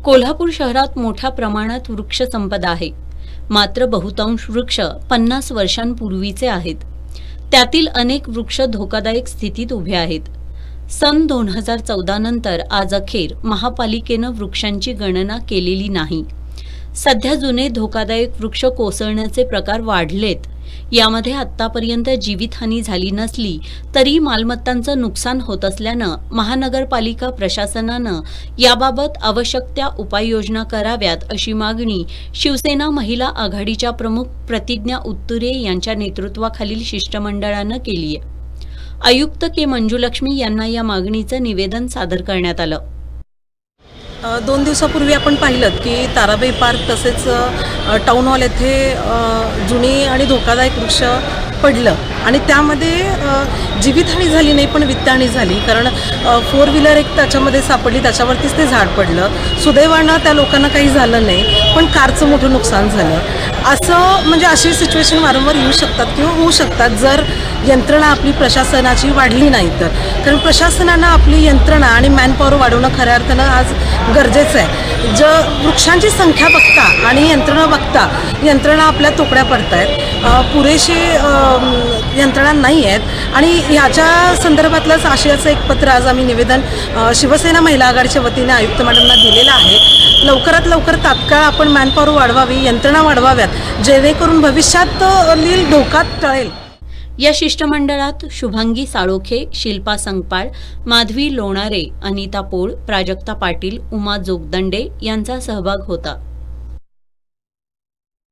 कोल्हापूर शहरात मोठ्या प्रमाणात वृक्ष संपदा आहे. मात्र बहुतांश वृक्ष 50 वर्षांपूर्वीचे आहेत. त्यातील अनेक वृक्ष धोकादायक स्थितीत उभे आहेत. सन 2014 नंतर आज अखेर महापालिकेनं वृक्षांची गणना केलेली नाही. सध्या जुने धोकादायक वृक्ष कोसळण्याचे प्रकार वाढलेत. यामध्ये आत्तापर्यंत जीवितहानी झाली नसली तरी मालमत्तांचं नुकसान होत असल्यानं महानगरपालिका प्रशासनानं याबाबत आवश्यक त्या उपाययोजना कराव्यात अशी मागणी शिवसेना महिला आघाडीच्या प्रमुख प्रतिज्ञा उत्तुरे यांच्या नेतृत्वाखालील शिष्टमंडळानं केली आहे. आयुक्त के मंजुलक्ष्मी यांना या मागणीचं निवेदन सादर करण्यात आलं. 2 दिवसापूर्वी आपण पाहिलं की ताराबाई पार्क तसेच टाउन हॉल येथे जुनी आणि धोकादायक वृक्ष पडलं आणि त्यामध्ये जीवितहानी झाली नाही पण वित्तहानी झाली. कारण 4 व्हीलर एक त्याच्यामध्ये सापडली, त्याच्यावरतीच ते झाड पडलं. सुदैवानं त्या लोकांना काही झालं नाही पण कारचं मोठं नुकसान झालं. असं म्हणजे अशी सिच्युएशन वारंवार येऊ शकतात किंवा होऊ शकतात जर यंत्रणा आपली प्रशासनाची वाढली नाही तर. कारण प्रशासनानं आपली यंत्रणा आणि मॅनपॉवर वाढवणं खऱ्या अर्थानं आज गरजेचं आहे. वृक्षांची संख्या बघता आणि यंत्रणा बघता यंत्रणा आपल्या तोकड्या पडत आहेत. पुरेशी यंत्रणा नाही आहेत आणि ह्याच्या संदर्भातलंच आशयाचं एक पत्र आज आम्ही निवेदन शिवसेना महिला आघाडीच्या वतीने आयुक्त मॅडमना दिलेलं आहे. लवकरात लवकर तात्काळ आपण मॅनपॉवर वाढवावी, यंत्रणा वाढवाव्यात जेणेकरून भविष्यात धोका टळेल. या शिष्टमंडळात शुभांगी साळोखे, शिल्पा संगपाळ, माधवी लोणारे, अनिता पोळ, प्राजक्ता पाटील, उमा जोगदंडे यांचा सहभाग होता.